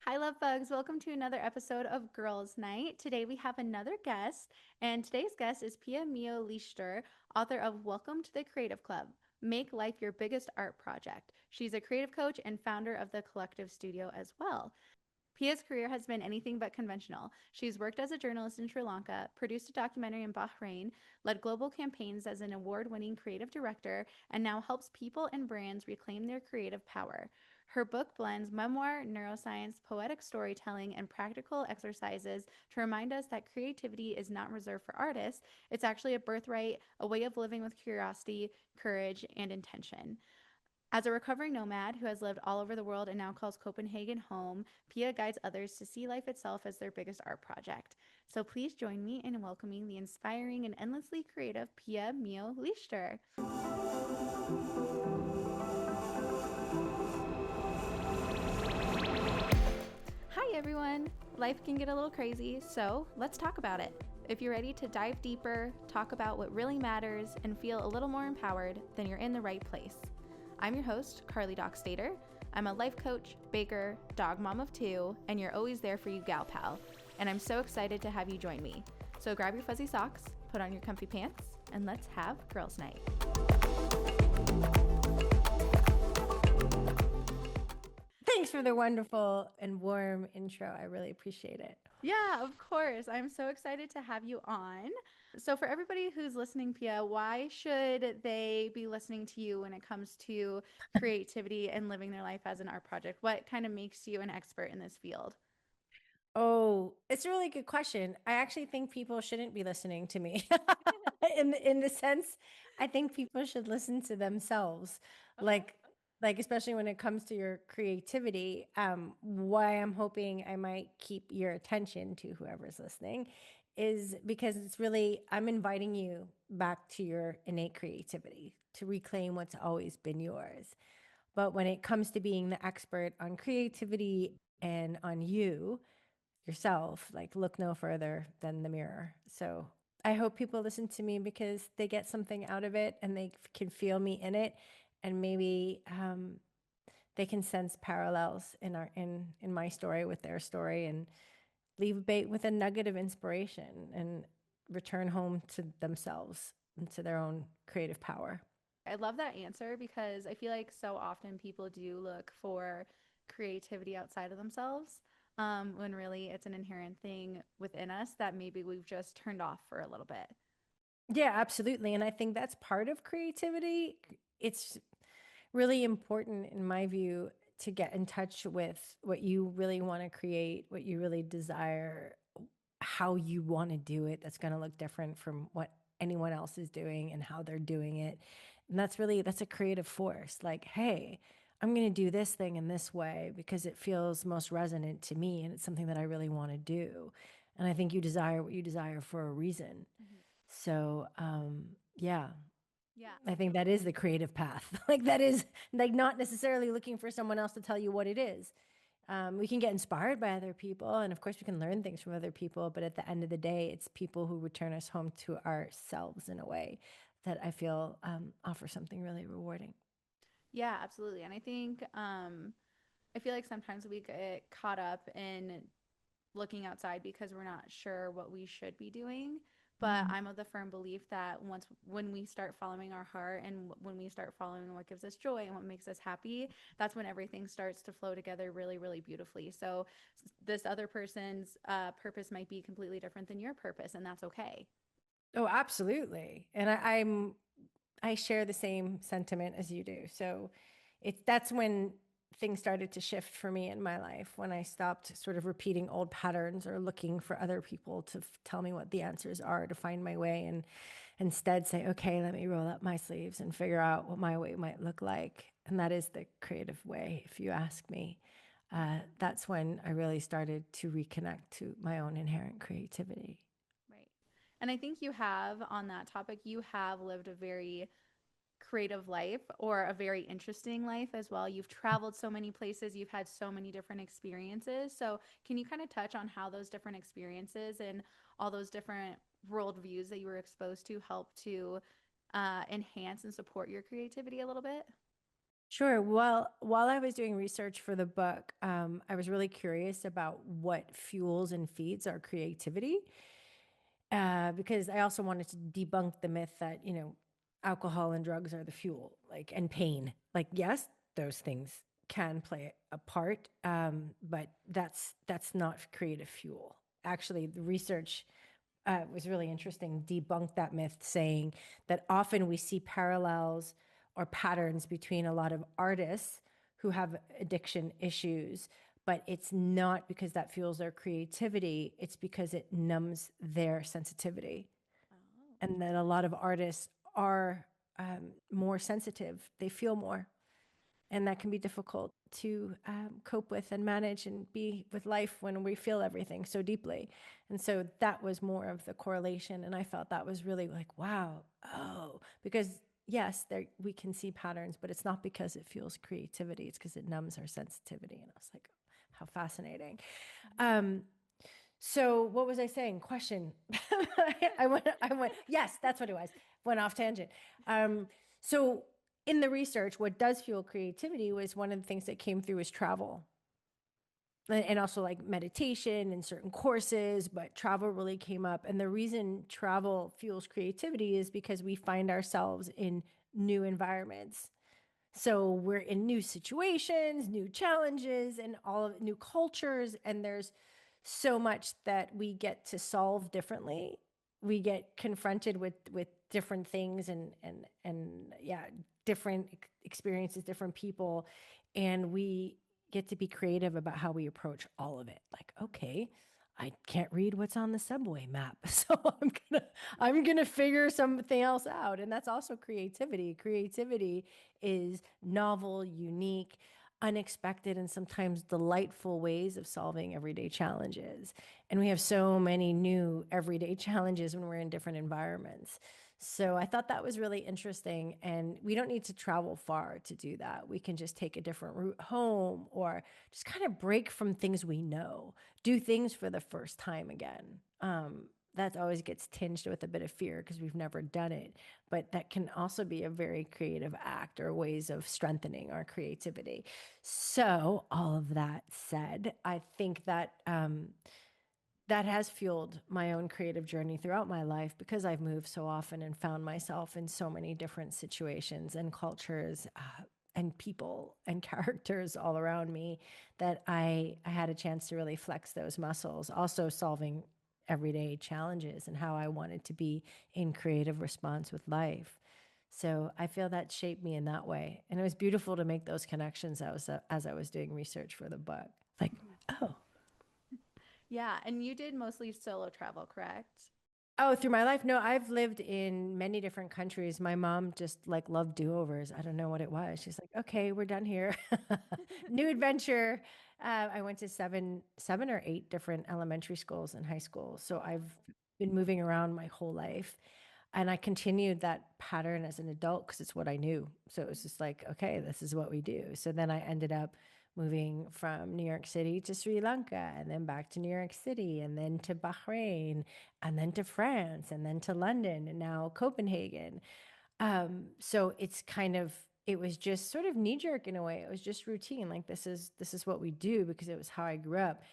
Hi, Lovebugs. Welcome to another episode of Girls Night. Today we have another guest, and today's guest is Pia Mailhot-Leichter, author of Welcome to the Creative Club. Make life your biggest art project. She's a creative coach and founder of the Kollektiv Studio as well. Pia's career has been anything but conventional. She's worked as a journalist in Sri Lanka, produced a documentary in Bahrain, led global campaigns as an award winning creative director, and now helps people and brands reclaim their creative power. Her book blends memoir, neuroscience, poetic storytelling, and practical exercises to remind us that creativity is not reserved for artists. It's actually a birthright, a way of living with curiosity, courage, and intention. As a recovering nomad who has lived all over the world and now calls Copenhagen home, Pia guides others to see life itself as their biggest art project. So please join me in welcoming the inspiring and endlessly creative Pia Mailhot-Leichter. Hi, everyone. Life can get a little crazy, so let's talk about it. If you're ready to dive deeper, talk about what really matters, and feel a little more empowered, then you're in the right place. I'm your host, Carley Doxtator. I'm a life coach, baker, dog mom of two, and you're always there for you, gal pal. And I'm so excited to have you join me. So grab your fuzzy socks, put on your comfy pants, and let's have girls' night. Thanks for the wonderful and warm intro. I really appreciate it. Yeah, of course. I'm so excited to have you on. So, for everybody who's listening, Pia, why should they be listening to you when it comes to creativity and living their life as an art project? What kind of makes you an expert in this field? Oh, it's a really good question. I actually think people shouldn't be listening to me. In the sense, I think people should listen to themselves. Okay. Like especially when it comes to your creativity. Why I'm hoping I might keep your attention to whoever's listening is because it's really I'm inviting you back to your innate creativity to reclaim what's always been yours. But when it comes to being the expert on creativity and on you yourself, like look no further than the mirror. So I hope people listen to me because they get something out of it and they can feel me in it, and maybe they can sense parallels in my story with their story, and leave a bait with a nugget of inspiration and return home to themselves and to their own creative power. I love that answer because I feel like so often people do look for creativity outside of themselves, when really it's an inherent thing within us that maybe we've just turned off for a little bit. Yeah, absolutely. And I think that's part of creativity. It's really important, in my view, to get in touch with what you really want to create, what you really desire, how you want to do it. That's going to look different from what anyone else is doing and how they're doing it. And that's a creative force. Like, hey, I'm going to do this thing in this way because it feels most resonant to me and it's something that I really want to do. And I think you desire what you desire for a reason. Mhm. So, yeah, Yeah. I think that is the creative path. Like that is like not necessarily looking for someone else to tell you what it is. We can get inspired by other people, and of course, we can learn things from other people. But at the end of the day, it's people who return us home to ourselves in a way that I feel offer something really rewarding. Yeah, absolutely. And I think I feel like sometimes we get caught up in looking outside because we're not sure what we should be doing. But Mhm. I'm of the firm belief that when we start following our heart and when we start following what gives us joy and what makes us happy, that's when everything starts to flow together really, really beautifully. So this other person's purpose might be completely different than your purpose, and that's okay. Oh, absolutely. And I share the same sentiment as you do. So that's when things started to shift for me in my life, when I stopped sort of repeating old patterns or looking for other people to tell me what the answers are to find my way, and instead say, okay, let me roll up my sleeves and figure out what my way might look like. And that is the creative way, if you ask me. That's when I really started to reconnect to my own inherent creativity. Right. And I think you have, on that topic, you have lived a very creative life or a very interesting life as well. You've traveled so many places, you've had so many different experiences. So, can you kind of touch on how those different experiences and all those different worldviews that you were exposed to help to enhance and support your creativity a little bit? Sure. Well, while I was doing research for the book, I was really curious about what fuels and feeds our creativity, because I also wanted to debunk the myth that, alcohol and drugs are the fuel, like, and pain. Like, yes, those things can play a part, but that's not creative fuel. Actually, the research was really interesting, debunked that myth, saying that often we see parallels or patterns between a lot of artists who have addiction issues, but it's not because that fuels their creativity, it's because it numbs their sensitivity. Oh. And that a lot of artists are more sensitive, they feel more, and that can be difficult to cope with and manage and be with life when we feel everything so deeply. And so that was more of the correlation, and I felt that was really like, wow, oh, because yes, there we can see patterns, but it's not because it fuels creativity, it's because it numbs our sensitivity. And I was like, how fascinating. um so what was I saying? Question. I went, yes, that's what it was. Went off tangent. So in the research, what does fuel creativity was one of the things that came through was travel, and also like meditation and certain courses, but travel really came up. And the reason travel fuels creativity is because we find ourselves in new environments. So we're in new situations, new challenges, and all of new cultures. And there's so much that we get to solve differently. We get confronted with different things, and yeah, different experiences, different people, and we get to be creative about how we approach all of it. Like, okay, I can't read what's on the subway map, so I'm gonna figure something else out. And that's also creativity. Creativity is novel, unique, unexpected, and sometimes delightful ways of solving everyday challenges. And we have so many new everyday challenges when we're in different environments. So I thought that was really interesting. And we don't need to travel far to do that. We can just take a different route home, or just kind of break from things we know, do things for the first time again. That always gets tinged with a bit of fear because we've never done it. But that can also be a very creative act or ways of strengthening our creativity. So, all of that said, I think that that has fueled my own creative journey throughout my life, because I've moved so often and found myself in so many different situations and cultures, and people and characters all around me, that I had a chance to really flex those muscles. Also, solving everyday challenges and how I wanted to be in creative response with life. So I feel that shaped me in that way, and it was beautiful to make those connections as I was doing research for the book. Like, Mhm. oh, Yeah, and you did mostly solo travel, correct? oh, through my life? No, I've lived in many different countries. My mom just like loved do-overs. I don't know what it was. She's like, okay, we're done here. New adventure. I went to seven or eight different elementary schools and high schools. So I've Wow. been moving around my whole life. And I continued that pattern as an adult because it's what I knew. So it was just like, okay, this is what we do. So then I ended up moving from New York City to Sri Lanka, and then back to New York City, and then to Bahrain, and then to France, and then to London, and now Copenhagen. So it's kind of, it was just sort of knee jerk in a way. It was just routine. Like, this is what we do because it was how I grew up.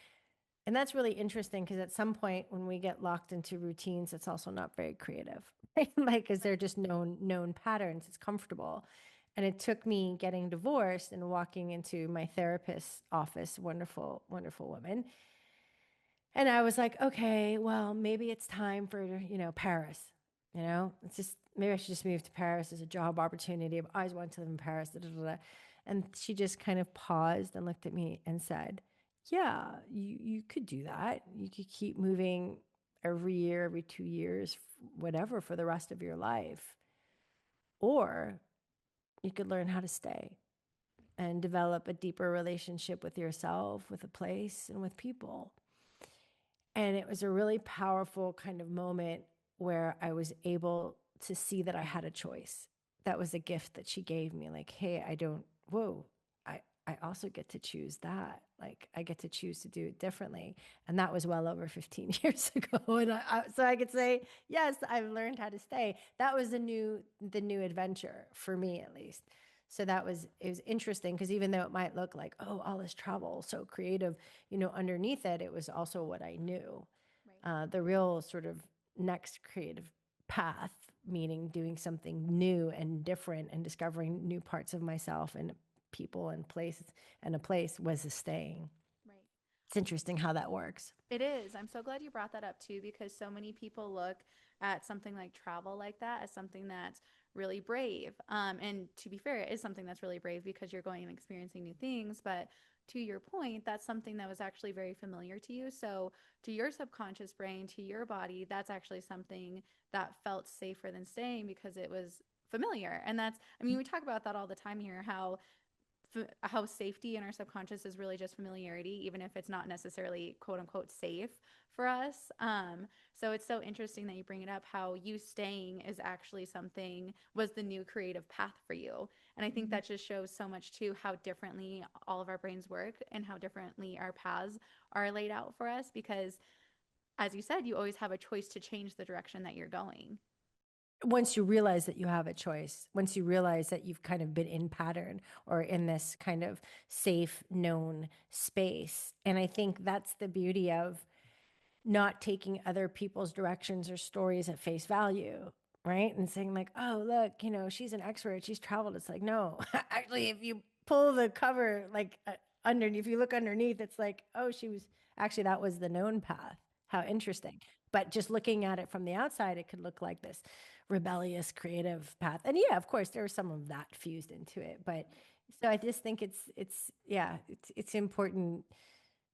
And that's really interesting because at some point when we get locked into routines, it's also not very creative, right? Like, because they're Right. just known patterns. It's comfortable. And it took me getting divorced and walking into my therapist's office, wonderful, wonderful woman. And I was like, okay, well, maybe it's time for, Paris. It's just, maybe I should just move to Paris as a job opportunity. I've always wanted to live in Paris. Da, da, da, da. And she just kind of paused and looked at me and said, yeah, you could do that. You could keep moving every year, every 2 years, whatever, for the rest of your life. Or you could learn how to stay and develop a deeper relationship with yourself, with a place, and with people. And it was a really powerful kind of moment where I was able to see that I had a choice. That was a gift that she gave me. Like, hey, I don't, whoa, I also get to choose that. Like, I get to choose to do it differently. And that was well over 15 years ago. And so I could say, yes, I've learned how to stay. That was the new adventure for me, at least. So it was interesting because even though it might look like, oh, all this travel, so creative, underneath it, it was also what I knew. Right. The real sort of next creative path, meaning doing something new and different and discovering new parts of myself and people and places and a place, was the staying. Right. It's interesting how that works. It is. I'm so glad you brought that up too, because so many people look at something like travel like that as something that's really brave. And to be fair, it is something that's really brave because you're going and experiencing new things. But to your point, that's something that was actually very familiar to you. So to your subconscious brain, to your body, that's actually something that felt safer than staying because it was familiar. And that's, I mean, we talk about that all the time here, how safety in our subconscious is really just familiarity, even if it's not necessarily quote unquote safe for us. So it's so interesting that you bring it up, how you staying is actually something was the new creative path for you. And I think that just shows so much too how differently all of our brains work and how differently our paths are laid out for us. Because as you said, you always have a choice to change the direction that you're going. Once you realize that you have a choice, once you realize that you've kind of been in pattern or in this kind of safe, known space. And I think that's the beauty of not taking other people's directions or stories at face value, right? And saying, like, oh, look, she's an expert, she's traveled. It's like, no, actually, if you pull the cover, like, underneath, if you look underneath, it's like, oh, that was the known path. How Right. interesting. But just looking at it from the outside, it could look like this rebellious creative path. And yeah, of course, there was some of that fused into it. But so I just think it's important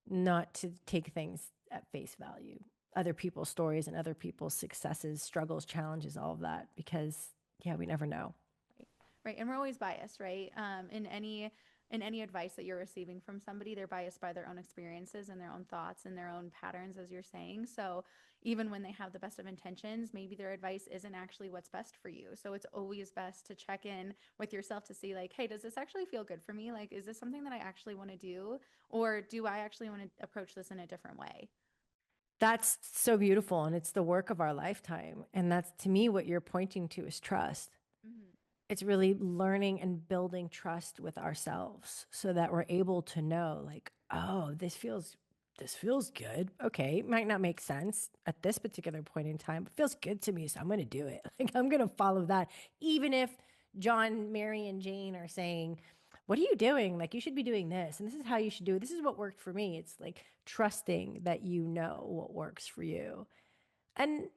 not to take things at face value, other people's stories and other people's successes, struggles, challenges, all of that, because yeah, we never know. Right. Right. And we're always biased, right? In any advice that you're receiving from somebody, they're biased by their own experiences and their own thoughts and their own patterns, as you're saying. So even when they have the best of intentions, maybe their advice isn't actually what's best for you. So it's always best to check in with yourself to see, like, hey, does this actually feel good for me? Like, is this something that I actually want to do? Or do I actually want to approach this in a different way? That's so beautiful. And it's the work of our lifetime. And that's, to me, what you're pointing to is trust. Mm-hmm. It's really learning and building trust with ourselves so that we're able to know, like, oh, this feels good. Okay, it might not make sense at this particular point in time, but feels good to me, so I'm going to do it. Like, I'm going to follow that, even if John, Mary, and Jane are saying, what are you doing? Like, you should be doing this, and this is how you should do it. This is what worked for me. It's like trusting that you know what works for you. And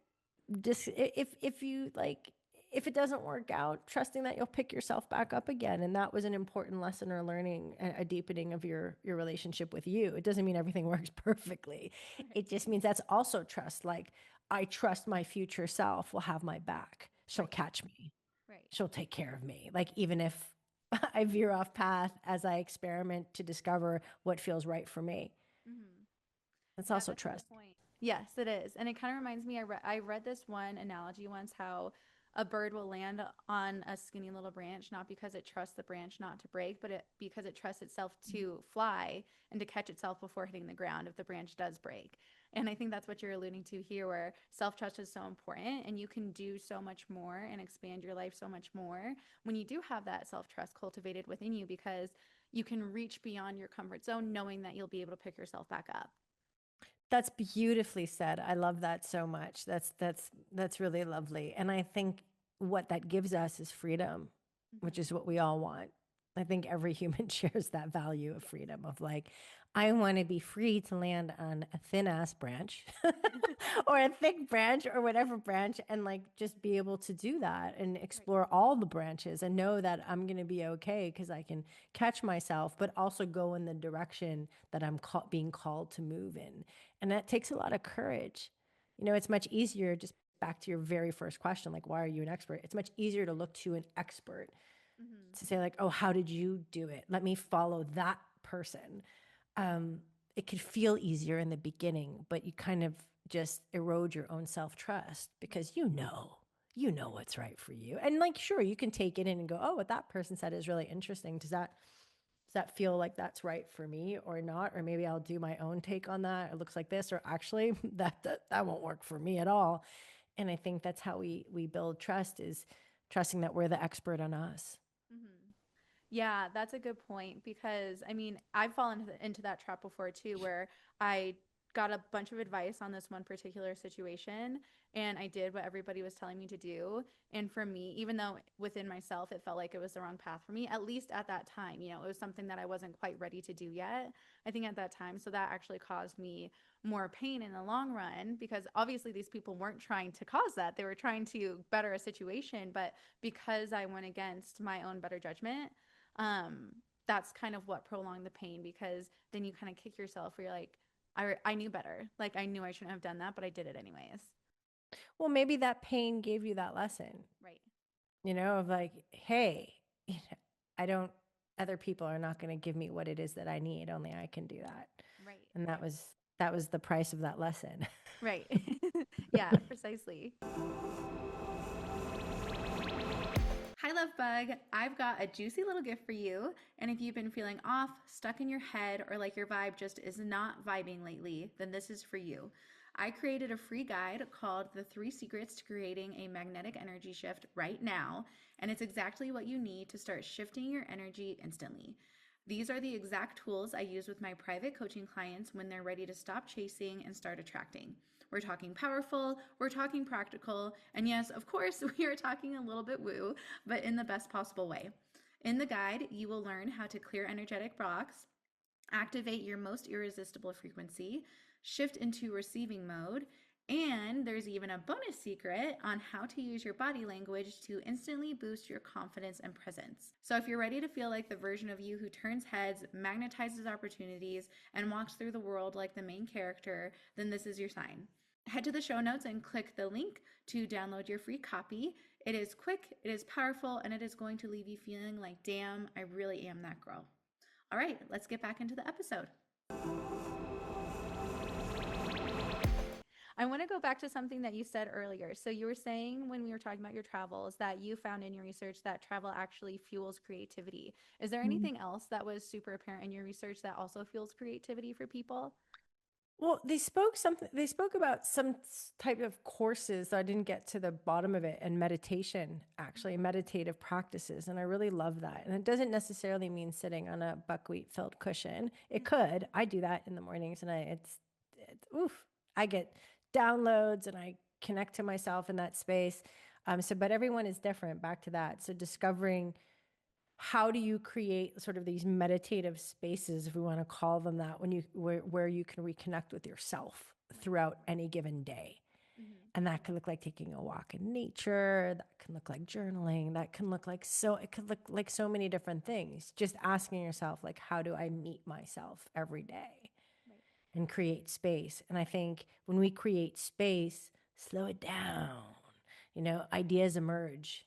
just if you like, if it doesn't work out, trusting that you'll pick yourself back up again. And that was an important lesson or learning, a deepening of your relationship with you. It doesn't mean everything works perfectly. Right. It just means that's also trust. Like, I trust my future self will have my back. She'll Right. catch me. Right. She'll take care of me. Like, even if I veer off path as I experiment to discover what feels right for me. Mm-hmm. That's Yeah, also that's a good trust. point. Yes, it is. And it kind of reminds me, I read this one analogy once, how a bird will land on a skinny little branch, not because it trusts the branch not to break, but because it trusts itself to fly and to catch itself before hitting the ground if the branch does break. And I think that's what you're alluding to here, where self trust is so important and you can do so much more and expand your life so much more when you do have that self trust cultivated within you, because you can reach beyond your comfort zone knowing that you'll be able to pick yourself back up. That's beautifully said. I love that so much. That's really lovely. And I think what that gives us is freedom, which is Mm-hmm. what we all want. I think every human shares that value of freedom of, like, I want to be free to land on a thin ass branch or a thick branch or whatever branch, and like just be able to do that and Right. explore all the branches and know that I'm going to be okay because I can catch myself, but also go in the direction that being called to move in. And that takes a lot of courage. It's much easier, just back to your very first question, like, why are you an expert? It's much easier to look to an expert Mm-hmm. to say, like, oh, how did you do it? Let me follow that person. Um, it could feel easier in the beginning, but you kind of just erode your own self trust Right. because you know what's right for you. And like, sure, you can take it in and go, oh, what that person said is really interesting. Does that feel like that's right for me or not? Or maybe I'll do my own take on that. It looks like this, or actually that won't work for me at all. And I think that's how we build trust, is trusting that we're the expert on us. Mm-hmm. Yeah, that's a good point because I mean, I've fallen into that trap before too, where I got a bunch of advice on this one particular situation and I did what everybody was telling me to do. And for me, even though within myself it felt like it was the wrong path for me, at least at that time, it was something that I wasn't quite ready to do yet, I think at that time. So that actually caused me more pain in the long run because obviously these people weren't trying to cause that. They were trying to better a situation, but because I went against my own better judgment, um, that's kind of what prolonged the pain because then you kind of kick yourself where you're like, I knew better. Like I knew I shouldn't have done that, but I did it anyways. Well, maybe that pain gave you that lesson, Right. of like, hey, I don't, other people are not going to give me what it is that I need. Only I can do that. Right. And that was the price of that lesson. Right. Yeah, precisely. Hi, Lovebug. I've got a juicy little gift for you. And if you've been feeling off, stuck in your head, or like your vibe just is not vibing lately, then this is for you. I created a free guide called The 3 Secrets to Creating a Magnetic Energy Shift Right Now. And it's exactly what you need to start shifting your energy instantly. These are the exact tools I use with my private coaching clients when they're ready to stop chasing and start attracting. We're talking powerful, we're talking practical, and yes, of course, we are talking a little bit woo, but in the best possible way. In the guide, you will learn how to clear energetic blocks, activate your most irresistible frequency, shift into receiving mode, and there's even a bonus secret on how to use your body language to instantly boost your confidence and presence. So, if you're ready to feel like the version of you who turns heads, magnetizes opportunities, and walks through the world like the main character, then this is your sign. Head to the show notes and click the link to download your free copy. It is quick, it is powerful, and it is going to leave you feeling like, damn, I really am that girl. All right, let's get back into the episode. I want to go back to something that you said earlier. So, you were saying when we were talking about your travels that you found in your research that travel actually fuels creativity. Is there anything else that was super apparent in your research that also fuels creativity for people? Well, they spoke about some type of courses. I didn't get to the bottom of it, and meditation, actually meditative practices. And I really love that. And it doesn't necessarily mean sitting on a buckwheat filled cushion. It could. I do that in the mornings and it's oof, I get downloads and I connect to myself in that space. But everyone is different, back to that. So discovering, how do you create sort of these meditative spaces, if we want to call them that, where you can reconnect with yourself throughout any given day? Mm-hmm. And that can look like taking a walk in nature, that can look like journaling, that can look like, it could look like so many different things. Just asking yourself, like, how do I meet myself every day Right. and create space? And I think when we create space, slow it down, ideas emerge,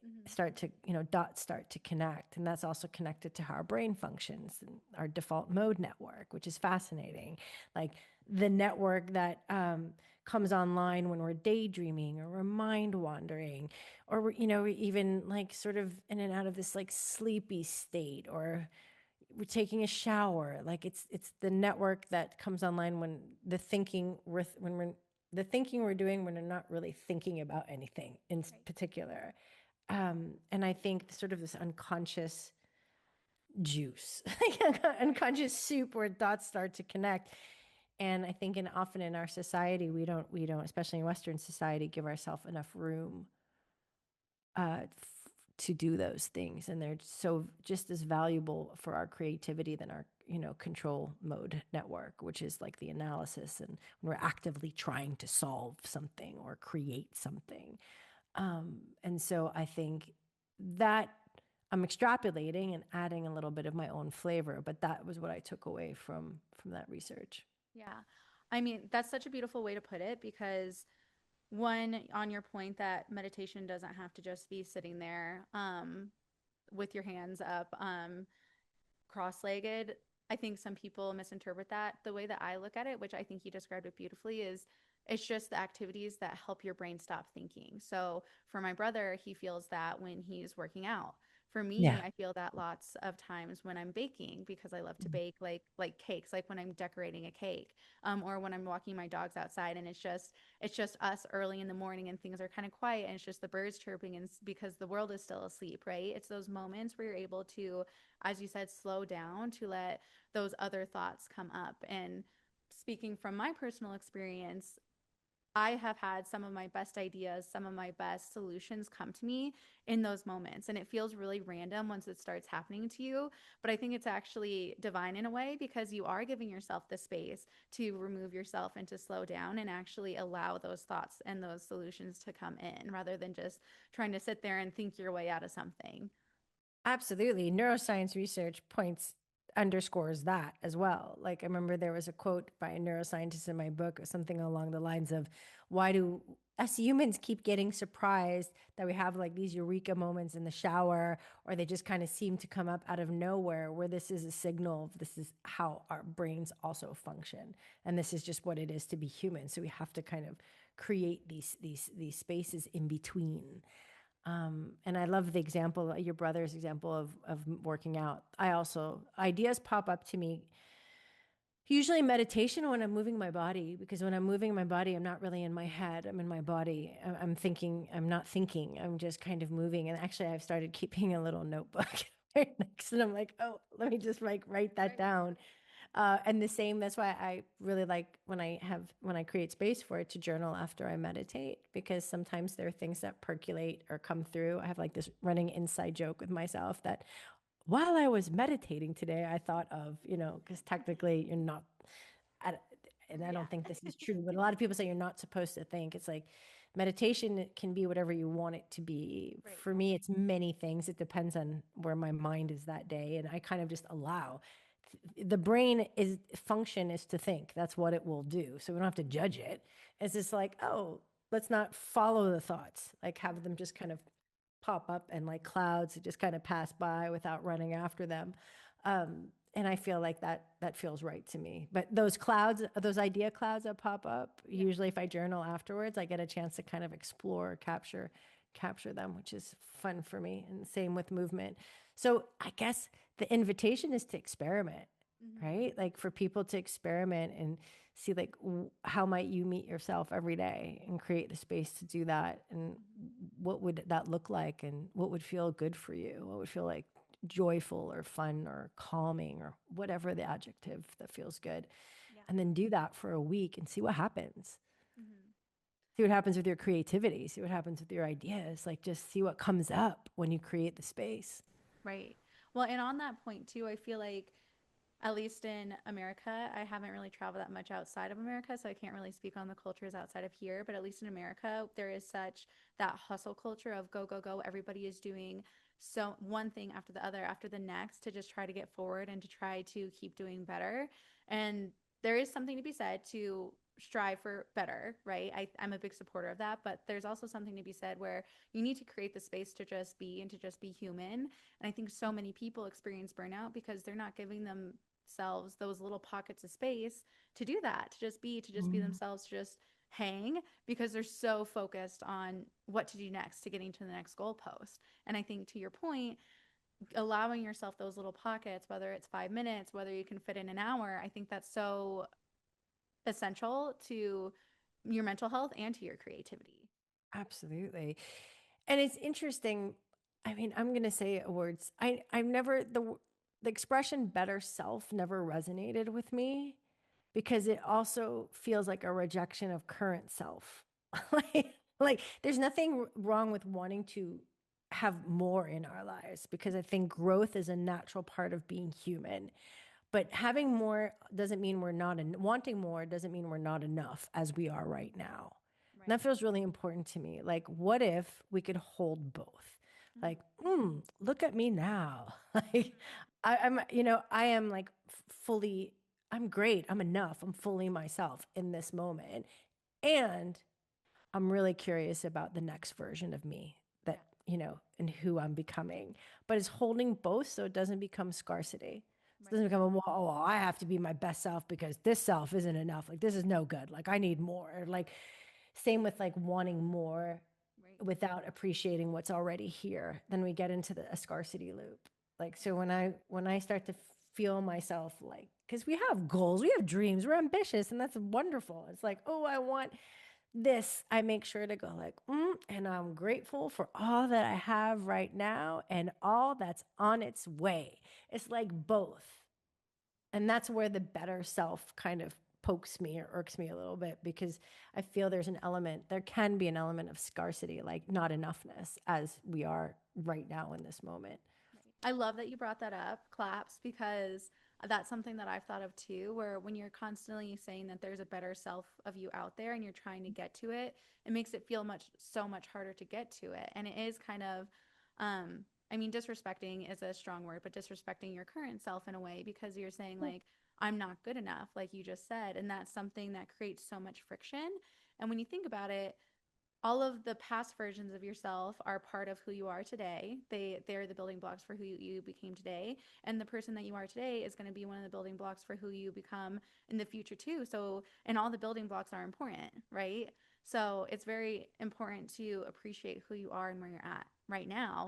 Mm-hmm. start to, dots start to connect. And that's also connected to how our brain functions and our default mode network, which is fascinating. Like the network that comes online when we're daydreaming or we're mind wandering, or we're even like sort of in and out of this like sleepy state, or we're taking a shower. Like it's the network that comes online when the thinking we're doing when we're not really thinking about anything in Right. particular. And I think sort of this unconscious juice, unconscious soup where dots start to connect. And I think, often in our society, we don't, especially in Western society, give ourselves enough room to do those things. And they're so just as valuable for our creativity than our, control mode network, which is like the analysis and when we're actively trying to solve something or create something. And so I think that I'm extrapolating and adding a little bit of my own flavor, but that was what I took away from that research. Yeah. I mean, that's such a beautiful way to put it because one, on your point that meditation doesn't have to just be sitting there with your hands up, cross-legged. I think some people misinterpret that. The way that I look at it, which I think you described it beautifully, is it's just the activities that help your brain stop thinking. So for my brother, he feels that when he's working out. For me, Yeah. I feel that lots of times when I'm baking, because I love to bake like cakes, like when I'm decorating a cake, or when I'm walking my dogs outside and it's just us early in the morning and things are kind of quiet and it's just the birds chirping and because the world is still asleep, right? It's those moments where you're able to, as you said, slow down to let those other thoughts come up. And speaking from my personal experience, I have had some of my best ideas, some of my best solutions come to me in those moments. And it feels really random once it starts happening to you. But I think it's actually divine in a way because you are giving yourself the space to remove yourself and to slow down and actually allow those thoughts and those solutions to come in rather than just trying to sit there and think your way out of something. Absolutely. Neuroscience research points underscores that as well. Like I remember there was a quote by a neuroscientist in my book, or something along the lines of, why do us humans keep getting surprised that we have like these eureka moments in the shower, or they just kind of seem to come up out of nowhere, where this is a signal of this is how our brains also function. And this is just what it is to be human. So we have to kind of create these spaces in between. And I love the example, your brother's example of working out. I also, ideas pop up to me, usually meditation when I'm moving my body, because when I'm moving my body, I'm not really in my head. I'm in my body. I'm thinking, I'm not thinking. I'm just kind of moving. And actually, I've started keeping a little notebook right next, and I'm like, oh, let me just like write that Right. down. And the same, that's why I really like when I create space for it to journal after I meditate, because sometimes there are things that percolate or come through. I have like this running inside joke with myself that while I was meditating today, I thought of, because technically you're not, I, and I Yeah. don't think this is true, but a lot of people say you're not supposed to think. It's like meditation can be whatever you want it to be. Right. For me, it's many things. It depends on where my mind is that day. And I kind of just allow. The brain is function is to think. That's what it will do. So we don't have to judge it. It's just like, oh, let's not follow the thoughts. Like have them just kind of pop up and like clouds that just kind of pass by without running after them. And I feel like that feels right to me. But those clouds, those idea clouds that pop up, Yeah. usually if I journal afterwards, I get a chance to kind of explore, capture them, which is fun for me. And same with movement. So I guess the invitation is to experiment, Mm-hmm. right? Like for people to experiment and see like how might you meet yourself every day and create the space to do that, and what would that look like, and what would feel good for you, what would feel like joyful or fun or calming or whatever the adjective that feels good, Yeah. and then do that for a week and see what happens. Mm-hmm. See what happens with your creativity, see what happens with your ideas, like just see what comes up when you create the space. Right. Well, and on that point too, I feel like at least in America, I haven't really traveled that much outside of America, so I can't really speak on the cultures outside of here. But at least in America, there is such that hustle culture of go, go, go. Everybody is doing so one thing after the other, after the next, to just try to get forward and to try to keep doing better. And there is something to be said to strive for better, right? I'm a big supporter of that. But there's also something to be said where you need to create the space to just be and to just be human. And I think so many people experience burnout because they're not giving themselves those little pockets of space to do that, to just be Mm, themselves, to just hang because they're so focused on what to do next to getting to the next goalpost. And I think to your point, allowing yourself those little pockets, whether it's 5 minutes, whether you can fit in an hour, I think that's so essential to your mental health and to your creativity. absolutely. And it's interesting. I mean, I'm gonna say words. I've never the expression "better self" never resonated with me, because it also feels like a rejection of current self. like there's nothing wrong with wanting to have more in our lives, because I think growth is a natural part of being human. But having more doesn't mean we're not, wanting more doesn't mean we're not enough as we are right now. And that Right. feels really important to me. Like, what if we could hold both? Like, Mm-hmm. look at me now. Like, Mm-hmm. I am like fully, I'm great. I'm enough. I'm fully myself in this moment. And I'm really curious about the next version of me Yeah. that, and who I'm becoming. But it's holding both so it doesn't become scarcity. So it Right. doesn't become, well, I have to be my best self because this self isn't enough. Like, this is no good. Like, I need more. Like, same with like wanting more. without appreciating what's already here, then we get into a scarcity loop. Like, so when I start to feel myself like, because we have goals, we have dreams, we're ambitious, and that's wonderful. It's like, oh, I want this. I make sure to go like, and I'm grateful for all that I have right now and all that's on its way. It's like both. And that's where the better self kind of pokes me or irks me a little bit, because I feel there can be an element of scarcity, like not enoughness, as we are right now in this moment. I love that you brought that up, claps, because that's something that I've thought of too, where when you're constantly saying that there's a better self of you out there and you're trying to get to it, it makes it feel so much harder to get to it. And it is kind of, I mean, disrespecting is a strong word, but disrespecting your current self in a way, because you're saying, like, I'm not good enough, like you just said. And that's something that creates so much friction. And when you think about it, all of the past versions of yourself are part of who you are today. They're the building blocks for who you became today, and the person that you are today is going to be one of the building blocks for who you become in the future too. So, and all the building blocks are important, right? So, it's very important to appreciate who you are and where you're at right now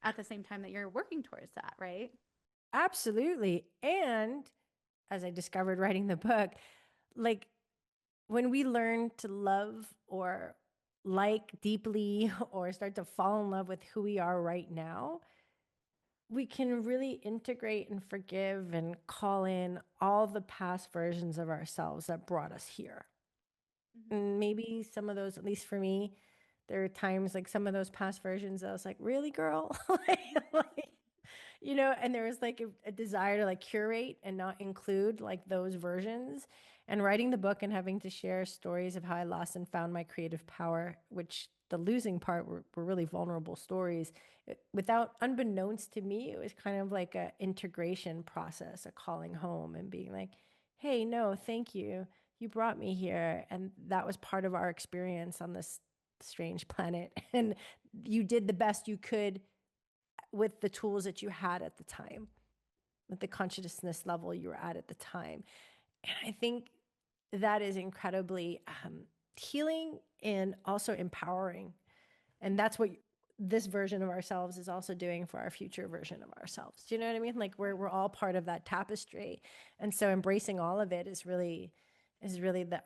at the same time that you're working towards that, right? Absolutely. And as I discovered writing the book, like when we learn to love or like deeply or start to fall in love with who we are right now, we can really integrate and forgive and call in all the past versions of ourselves that brought us here. Mm-hmm. And maybe some of those, at least for me, there are times like some of those past versions I was like, really, girl? like, and there was like a desire to like curate and not include like those versions. And writing the book and having to share stories of how I lost and found my creative power, which the losing part were really vulnerable stories. Without, unbeknownst to me, it was kind of like a integration process, a calling home and being like, hey, no, thank you. You brought me here. And that was part of our experience on this strange planet. And you did the best you could with the tools that you had at the time, with the consciousness level you were at the time. And I think that is incredibly healing and also empowering. And that's what this version of ourselves is also doing for our future version of ourselves. Do you know what I mean? Like we're all part of that tapestry. And so embracing all of it is really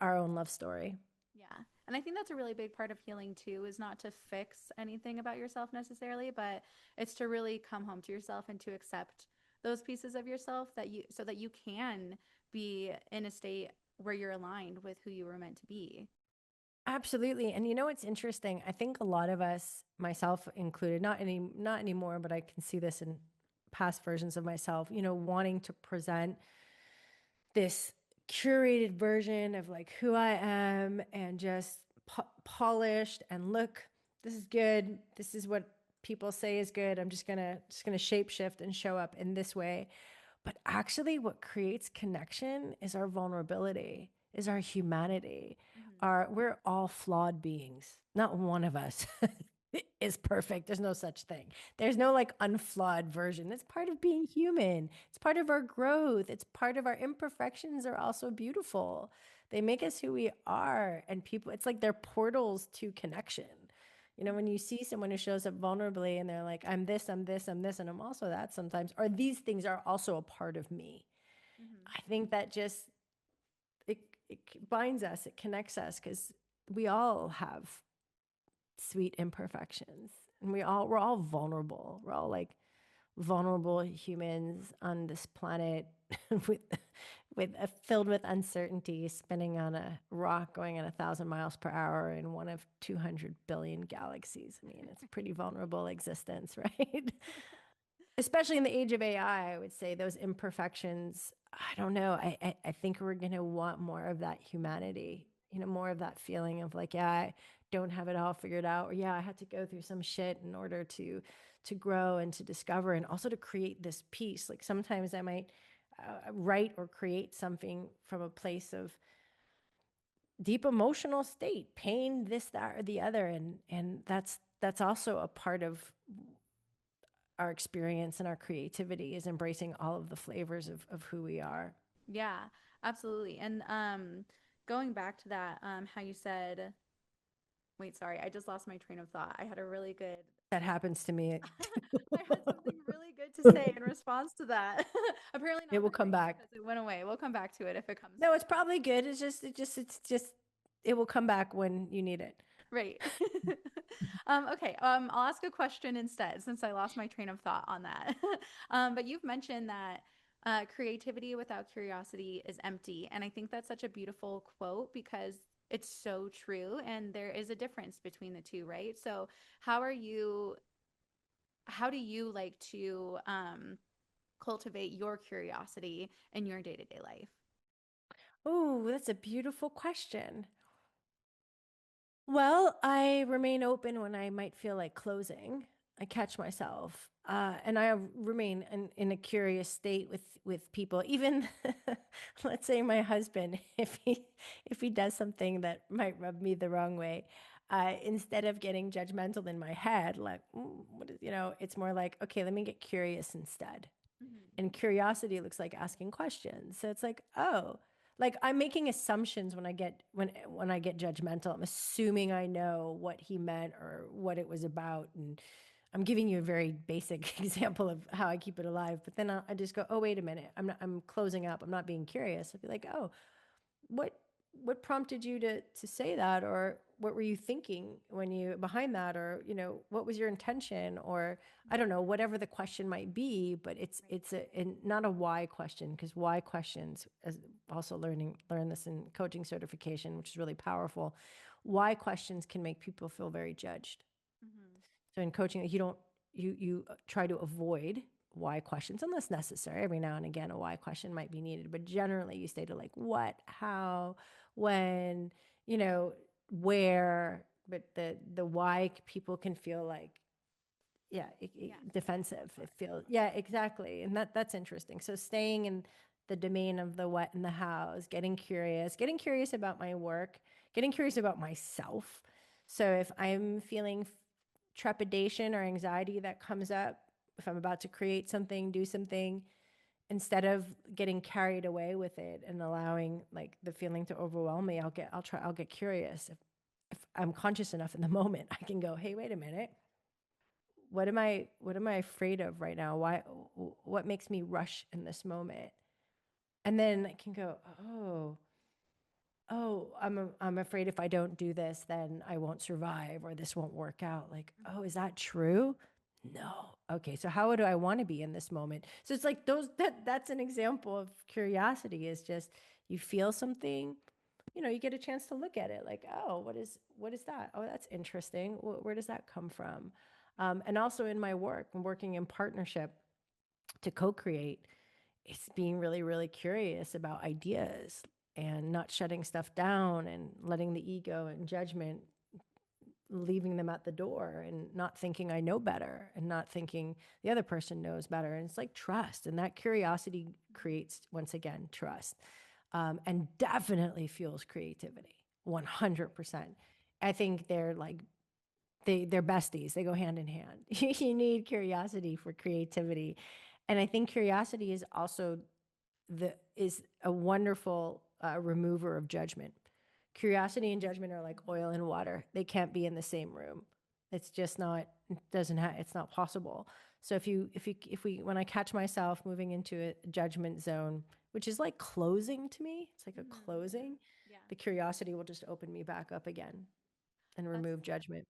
our own love story. Yeah. And I think that's a really big part of healing too, is not to fix anything about yourself necessarily, but it's to really come home to yourself and to accept those pieces of yourself so that you can be in a state where you're aligned with who you were meant to be. Absolutely. And you know what's interesting? I think a lot of us, myself included, not anymore, but I can see this in past versions of myself, wanting to present this curated version of like who I am and just polished and look, this is good. This is what people say is good. I'm just going to shape shift and show up in this way. But actually what creates connection is our vulnerability, is our humanity. Mm-hmm. We're all flawed beings. Not one of us is perfect. There's no such thing. There's no like unflawed version. It's part of being human. It's part of our growth. It's part of our imperfections are also beautiful. They make us who we are. And people, it's like they're portals to connection. When you see someone who shows up vulnerably and they're like, I'm this, I'm this, I'm this, and I'm also that sometimes, or these things are also a part of me. Mm-hmm. I think that just, it, it binds us, it connects us because we all have sweet imperfections and we're all vulnerable. We're all like vulnerable humans on this planet with filled with uncertainty, spinning on a rock going at 1,000 miles per hour in one of 200 billion galaxies. I mean, it's a pretty vulnerable existence, right? Especially in the age of AI, I would say those imperfections. I don't know. I think we're gonna want more of that humanity. More of that feeling of like, yeah, I don't have it all figured out, or yeah, I had to go through some shit in order to grow and to discover, and also to create this piece. Like sometimes I might write or create something from a place of deep emotional state, pain, this, that, or the other, and that's also a part of our experience and our creativity is embracing all of the flavors of who we are. Yeah, absolutely. And going back to that, how you said Wait, sorry. I just lost my train of thought. I had a really good That happens to me. I had something really good to say in response to that. Apparently It not will for come great back. because it went away. We'll come back to it if it comes No, back. it's probably good. It will come back when you need it. Right. Okay. I'll ask a question instead since I lost my train of thought on that. But you've mentioned that creativity without curiosity is empty. And I think that's such a beautiful quote because it's so true. And there is a difference between the two, right? So, how are you, how do you like to cultivate your curiosity in your day to day life? Oh, that's a beautiful question. Well, I remain open when I might feel like closing. I catch myself, and I remain in a curious state with people. Even, let's say, my husband, if he does something that might rub me the wrong way, instead of getting judgmental in my head, like, what is, it's more like, okay, let me get curious instead. And Mm-hmm. curiosity looks like asking questions. So it's like, oh, like I'm making assumptions when I get judgmental. I'm assuming I know what he meant or what it was about, and I'm giving you a very basic example of how I keep it alive. But then I just go, oh, wait a minute, I'm closing up. I'm not being curious. I'd be like, oh, what what prompted you to say that, or what were you thinking when you behind that, or what was your intention, or I don't know, whatever the question might be. But it's Right. it's not a why question, because why questions, as also learn this in coaching certification, which is really powerful. Why questions can make people feel very judged. Mm-hmm. So in coaching, you try to avoid why questions unless necessary. Every now and again, a why question might be needed, but generally you stay to like what, how, when, you know, where. But the why, people can feel like, yeah, Yeah. defensive. It Defensive feels, about yeah, exactly, and that's interesting. So staying in the domain of the what and the hows, getting curious about my work, getting curious about myself. So if I'm feeling trepidation or anxiety that comes up, if I'm about to create something, do something, instead of getting carried away with it and allowing like the feeling to overwhelm me, I'll get curious. If I'm conscious enough in the moment, I can go, hey, wait a minute, what am I afraid of right now? What makes me rush in this moment? And then I can go, oh, I'm afraid if I don't do this, then I won't survive or this won't work out. Like, it. oh, Mm-hmm. is that true? No. Okay, so how do I want to be in this moment? So it's like that's an example of curiosity, is just you feel something, you get a chance to look at it like, oh, what is that? Oh, that's interesting. Where does that come from? And also in my work, I'm working in partnership to co-create. It's being really, really curious about ideas and not shutting stuff down and letting the ego and judgment, leaving them at the door, and not thinking I know better and not thinking the other person knows better. And it's like trust. And that curiosity creates, once again, trust, and definitely fuels creativity. 100%. I think they're besties. They go hand in hand. You need curiosity for creativity. And I think curiosity is also is a wonderful remover of judgment. Curiosity and judgment are like oil and water. They can't be in the same room. It's just not, it doesn't have, it's not possible. So if we when I catch myself moving into a judgment zone, which is like closing to me, it's like a Mm-hmm. Mm-hmm. closing, Yeah. the curiosity will just open me back up again and That's remove judgment.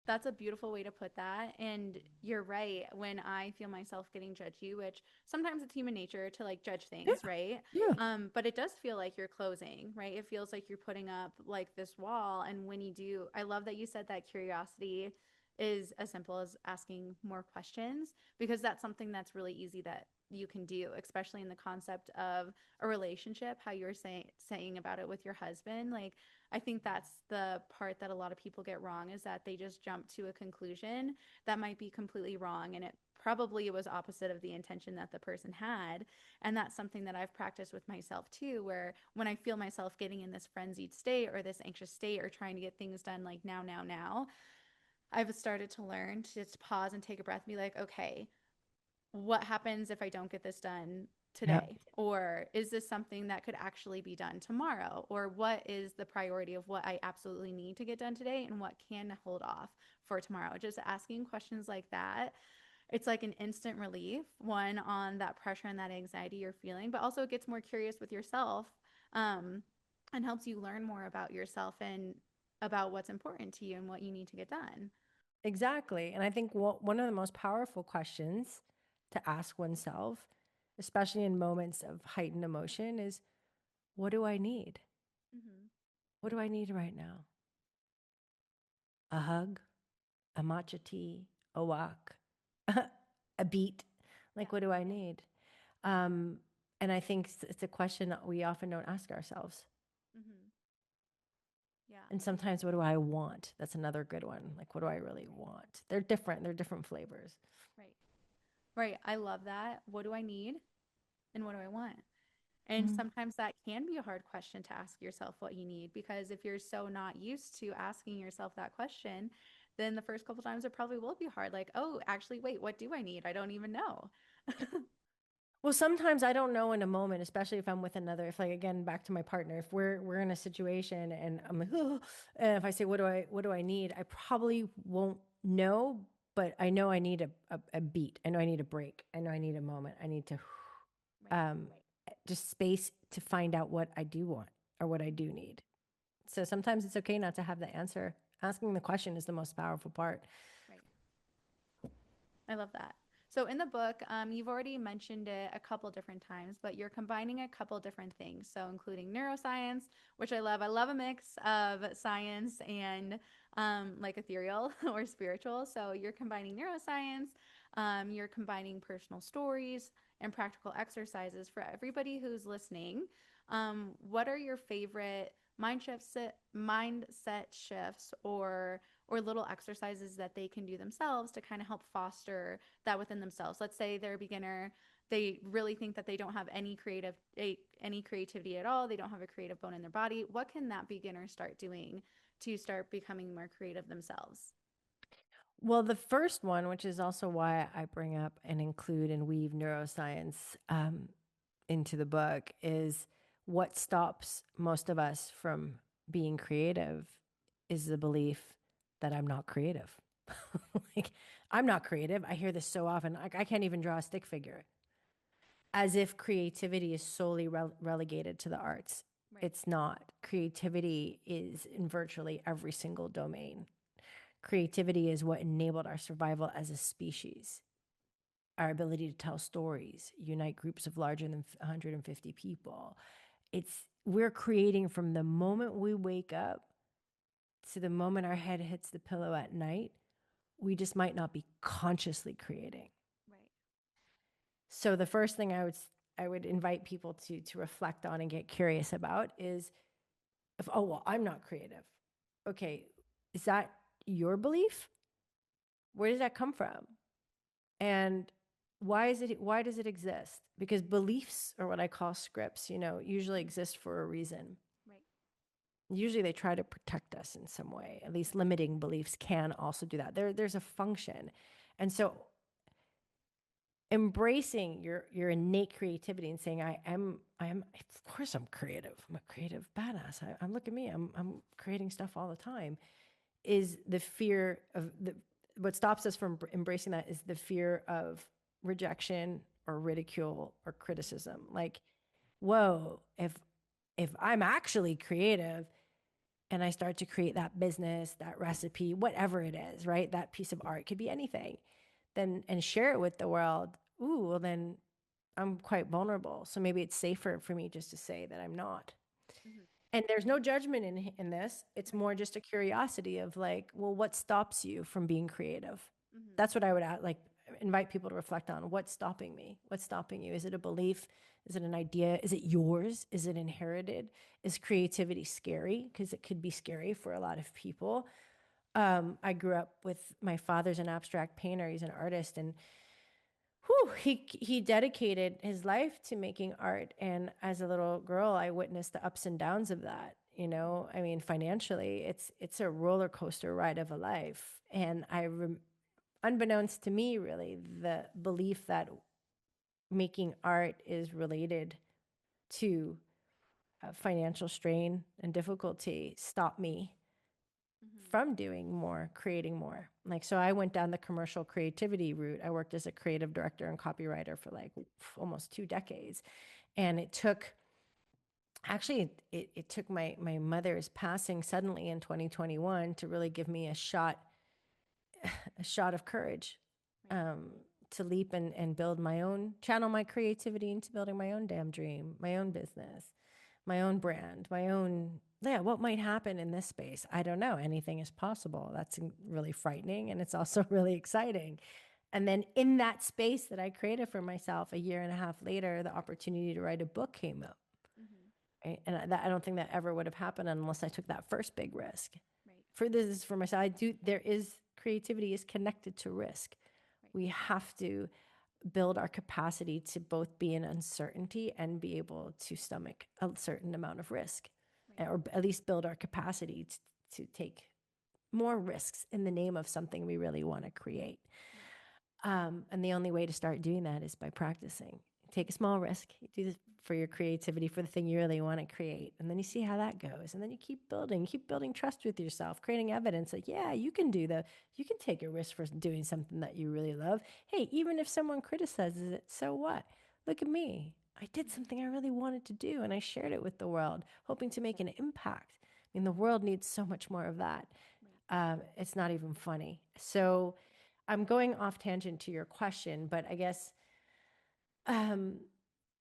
That's a beautiful way to put that. And you're right. When I feel myself getting judgy, which sometimes it's human nature to like judge Yeah. things, right? Yeah. But it does feel like you're closing, right? It feels like you're putting up like this wall. And when you do, I love that you said that curiosity is as simple as asking more questions because that's something that's really easy that you can do, especially in the concept of a relationship, how you were saying about it with your husband. Like I think that's the part that a lot of people get wrong is that they just jump to a conclusion that might be completely wrong and it probably was opposite of the intention that the person had. And that's something that I've practiced with myself too, where when I feel myself getting in this frenzied state or this anxious state or trying to get things done like now, I've started to learn to just pause and take a breath and be like, okay, what happens if I don't get this done Yep. today? Or is this something that could actually be done tomorrow? Or what is the priority of what I absolutely need to get done today and what can hold off for tomorrow? Just asking questions like that, it's like an instant relief, one, on that pressure and that anxiety you're feeling, but also it gets more curious with yourself, um, and helps you learn more about yourself and about what's important to you and what you need to get done. Exactly. And I think one of the most powerful questions to ask oneself, especially in moments of heightened emotion, is what do I need? Mm-hmm. What do I need right now? A hug, a matcha tea, a walk, a beat. Yeah. Like, what do I need? Um, and I think it's a question that we often don't ask ourselves. Mm-hmm. Yeah. And sometimes, what do I want? That's another good one. Like, what do I really want? They're different. They're different flavors. Right. Right. I love that. What do I need and what do I want? And Mhm. sometimes that can be a hard question to ask yourself what you need, because if you're so not used to asking yourself that question, then the first couple times it probably will be hard. Like, oh, actually, wait, what do I need? I don't even know. Well, sometimes I don't know in a moment, especially if I'm with another. If like again back to my partner, if we're in a situation and I'm like, oh, and if I say what do I need, I probably won't know, but I know I need a beat. I know I need a break. I know I need a moment. I need to Right. um, just space to find out what I do want or what I do need. So sometimes it's okay not to have the answer. Asking the question is the most powerful part. Right. I love that. So in the book, you've already mentioned it a couple different times, but you're combining a couple different things. So including neuroscience, which I love. I love a mix of science and like ethereal or spiritual. So you're combining neuroscience, you're combining personal stories and practical exercises for everybody who's listening. What are your favorite mindset shifts or little exercises that they can do themselves to kind of help foster that within themselves? Let's say they're a beginner, they really think that they don't have any creativity at all, they don't have a creative bone in their body. What can that beginner start doing to start becoming more creative themselves? Well, the first one, which is also why I bring up and include and weave neuroscience into the book, is what stops most of us from being creative is the belief that I'm not creative. Like, I'm not creative. I hear this so often. Like, I can't even draw a stick figure, as if creativity is solely relegated to the arts. Right. It's not. Creativity is in virtually every single domain. Creativity is what enabled our survival as a species. Our ability to tell stories, unite groups of larger than 150 people. We're creating from the moment we wake up to the moment our head hits the pillow at night. We just might not be consciously creating. Right. So the first thing I would invite people to reflect on and get curious about is, if oh well, I'm not creative. Okay, is that your belief? Where did that come from? And why does it exist? Because beliefs, or what I call scripts, usually exist for a reason. Right. Usually they try to protect us in some way. At least limiting beliefs can also do that. There's a function. And so embracing your innate creativity and saying, I am of course I'm creative. I'm a creative badass. I'm look at me. I'm creating stuff all the time. Is the fear of the what stops us from embracing that is the fear of rejection or ridicule or criticism. Like, whoa, if I'm actually creative and I start to create that business, that recipe, whatever it is, right? That piece of art could be anything, then and share it with the world. Ooh, well then I'm quite vulnerable. So maybe it's safer for me just to say that I'm not. Mm-hmm. And there's no judgment in this. It's Right. more just a curiosity of like, well, what stops you from being creative? Mm-hmm. That's what I would like invite people to reflect on. What's stopping me? What's stopping you? Is it a belief? Is it an idea? Is it yours? Is it inherited? Is creativity scary? Because it could be scary for a lot of people. I grew up with my father's an abstract painter. He's an artist, and he dedicated his life to making art. And as a little girl, I witnessed the ups and downs of that. I mean, financially, it's a roller coaster ride of a life. And unbeknownst to me, really, the belief that making art is related to financial strain and difficulty stop me Mm-hmm. from doing more, creating more. Like, so I went down the commercial creativity route. I worked as a creative director and copywriter for like almost 2 decades. And it took, actually, it took my mother's passing suddenly in 2021 to really give me a shot of courage, Right. um, to leap and build my own, channel my creativity into building my own damn dream, my own business, my own brand, my own, yeah, what might happen in this space? I don't know. Anything is possible. That's really frightening. And it's also really exciting. And then in that space that I created for myself a year and a half later, the opportunity to write a book came up. Mm-hmm. Right? And I don't think that ever would have happened unless I took that first big risk. Right. For this is for myself. I do, there is, creativity is connected to risk. Right. We have to build our capacity to both be in uncertainty and be able to stomach a certain amount of risk, Right. or at least build our capacity to take more risks in the name of something we really want to create. Right. And the only way to start doing that is by practicing. Take a small risk. You do this for your creativity, for the thing you really want to create. And then you see how that goes. And then you keep building trust with yourself, creating evidence that, yeah, you can take a risk for doing something that you really love. Hey, even if someone criticizes it, so what? Look at me. I did Mm-hmm. something I really wanted to do and I shared it with the world, hoping to make an impact. I mean, the world needs so much more of that. Right. It's not even funny. So I'm going off tangent to your question, but I guess um,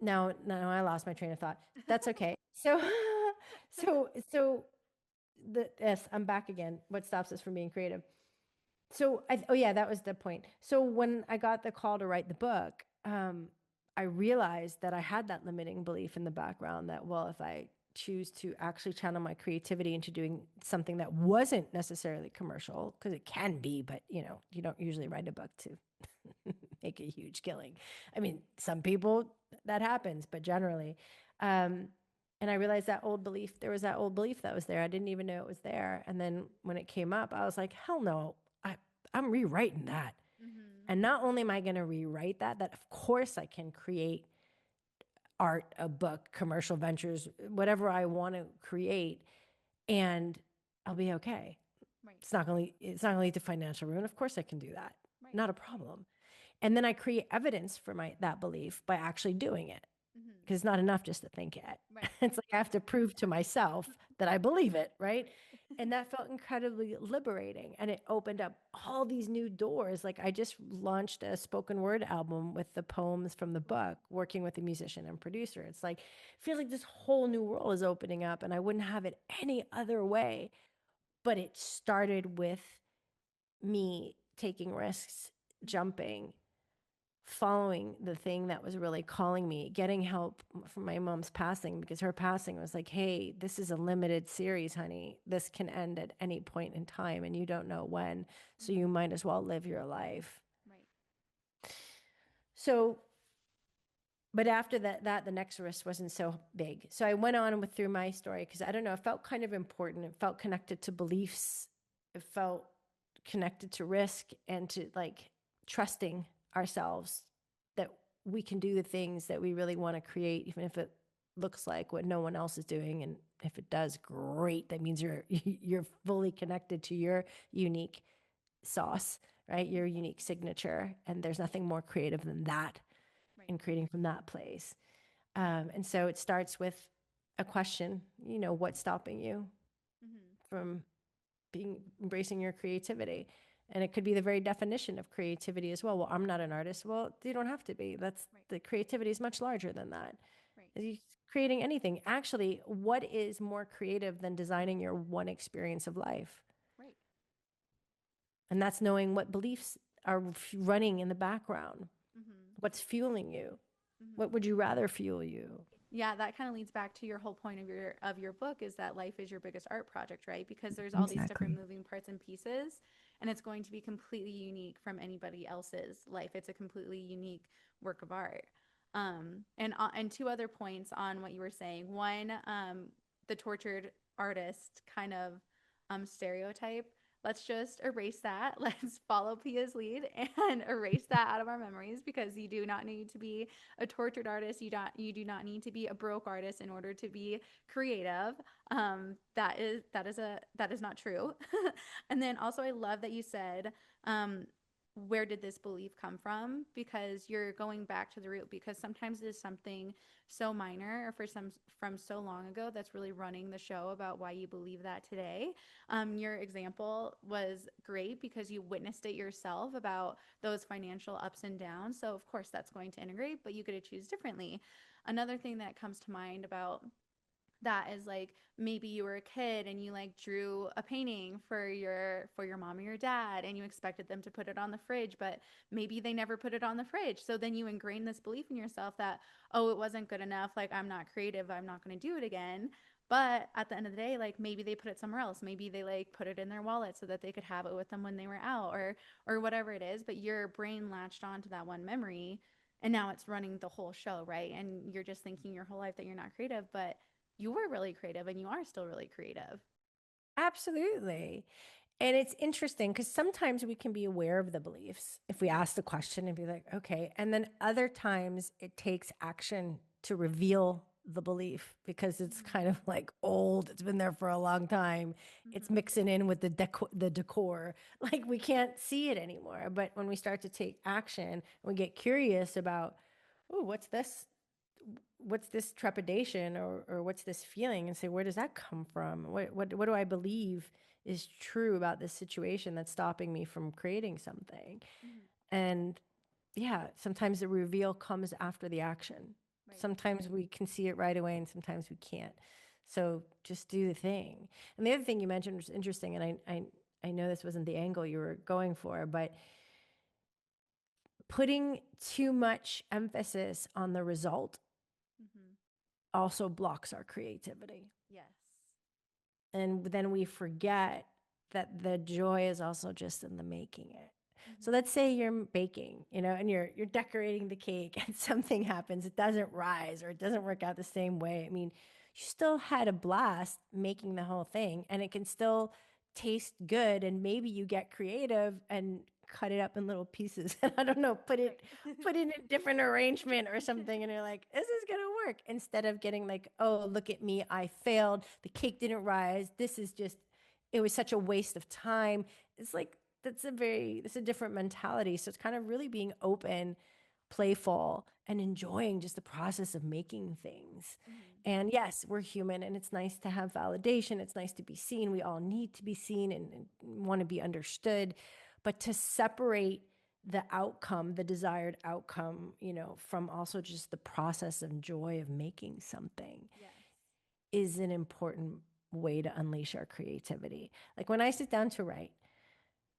now I lost my train of thought. That's okay. So, so yes, I'm back again. What stops us from being creative? So oh yeah, that was the point. So when I got the call to write the book, I realized that I had that limiting belief in the background that, well, if I choose to actually channel my creativity into doing something that wasn't necessarily commercial, because it can be, but you don't usually write a book to make a huge killing. I mean, some people that happens, but generally, um, and I realized that old belief, there was that old belief that was there. I didn't even know it was there. And then when it came up, I was like, hell no, I'm rewriting that. Mm-hmm. And not only am I going to rewrite that, that of course I can create art, a book, commercial ventures, whatever I want to create, and I'll be okay. Right. It's not going to lead to financial ruin. Of course I can do that. Right. Not a problem. And then I create evidence for my that belief by actually doing it, Mm-hmm. because it's not enough just to think it. Right. It's like I have to prove to myself that I believe it, right? And that felt incredibly liberating. And it opened up all these new doors. Like I just launched a spoken word album with the poems from the book, working with a musician and producer. It's like, I feel like this whole new world is opening up and I wouldn't have it any other way. But it started with me taking risks, jumping, following the thing that was really calling me, getting help from my mom's passing, because her passing was like, hey, this is a limited series, honey. This can end at any point in time and you don't know when. So you Mm-hmm. might as well live your life. Right. So, but after that the next risk wasn't so big. So I went on with through my story because I don't know, it felt kind of important. It felt connected to beliefs. It felt connected to risk and to like trusting ourselves that we can do the things that we really want to create, even if it looks like what no one else is doing. And if it does, great. That means you're fully connected to your unique sauce, right? Your unique signature. And there's nothing more creative than that Right. in creating from that place. And so it starts with a question, what's stopping you Mm-hmm. from being embracing your creativity? And it could be the very definition of creativity as well. Well, I'm not an artist. Well, you don't have to be. That's Right. the creativity is much larger than that. Right. You creating anything. Actually, what is more creative than designing your one experience of life? Right. And that's knowing what beliefs are running in the background. Mm-hmm. What's fueling you? Mm-hmm. What would you rather fuel you? Yeah, that kind of leads back to your whole point of your book is that life is your biggest art project, right? Because there's all these different Exactly. moving parts and pieces, and it's going to be completely unique from anybody else's life. It's a completely unique work of art. And two other points on what you were saying. One, the tortured artist kind of stereotype. let's just erase that. Let's follow Pia's lead and erase that out of our memories, because you do not need to be a tortured artist. You do not need to be a broke artist in order to be creative. That is not true. And then also, I love that you said, um, where did this belief come from? Because you're going back to the root, because sometimes it is something so minor or for some from so long ago that's really running the show about why you believe that today. Your example was great because you witnessed it yourself about those financial ups and downs. So of course that's going to integrate, but you get to choose differently. Another thing that comes to mind about that is like, maybe you were a kid and you like drew a painting for your mom or your dad, and you expected them to put it on the fridge, but maybe they never put it on the fridge. So then you ingrain this belief in yourself that, oh, it wasn't good enough, like I'm not creative, I'm not going to do it again. But at the end of the day, like maybe they put it somewhere else, maybe they like put it in their wallet so that they could have it with them when they were out, or whatever it is, but your brain latched on to that one memory, and now it's running the whole show, right? And you're just thinking your whole life that you're not creative, but you were really creative and you are still really creative. Absolutely. And it's interesting because sometimes we can be aware of the beliefs if we Mhm. ask the question and be like, okay. And then other times it takes action to reveal the belief because it's Mhm. kind of like old. It's been there for a long time. It's Mhm. mixing in with the decor. Like we can't see it anymore. But when we start to take action and we get curious about, oh, what's this? What's this trepidation or what's this feeling, and say, where does that come from? What do I believe is true about this situation that's stopping me from creating something? Mhm. And yeah, sometimes the reveal comes after the action. Right. Sometimes we can see it right away and sometimes we can't. So just do the thing. And the other thing you mentioned was interesting, and I know this wasn't the angle you were going for, but putting too much emphasis on the result Mhm. also blocks our creativity. Yes. And then we forget that the joy is also just in the making it. So Mhm. let's say you're baking, and you're decorating the cake and something happens, it doesn't rise or it doesn't work out the same way. I mean, you still had a blast making the whole thing and it can still taste good, and maybe you get creative and cut it up in little pieces and I don't know, Right. put in a different arrangement or something, and you're like, this is gonna work, instead of getting like, oh, look at me, I failed, the cake didn't rise, this is just, it was such a waste of time. It's like, that's a different mentality. So it's kind of really being open, playful, and enjoying just the process of making things. Mhm. And yes, we're human and it's nice to have validation. It's nice to be seen. We all need to be seen and want to be understood. But to separate the outcome, the desired outcome, from also just the process and joy of making something Yes. is an important way to unleash our creativity. Like when I sit down to write,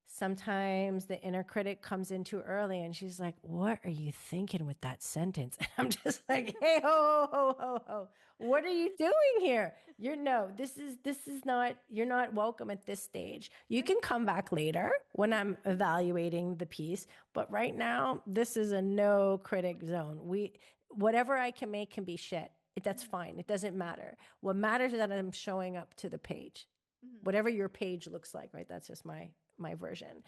sometimes the inner critic comes in too early and she's like, what are you thinking with that sentence? And I'm just like, hey, ho, ho, ho, ho. What are you doing here? You're no, this is not, you're not welcome at this stage. You can come back later when I'm evaluating the piece, but right now, this is a no critic zone. Whatever I can make can be shit. That's Mhm. fine. It doesn't matter. What matters is that I'm showing up to the page, Mhm. whatever your page looks like, right? That's just my version.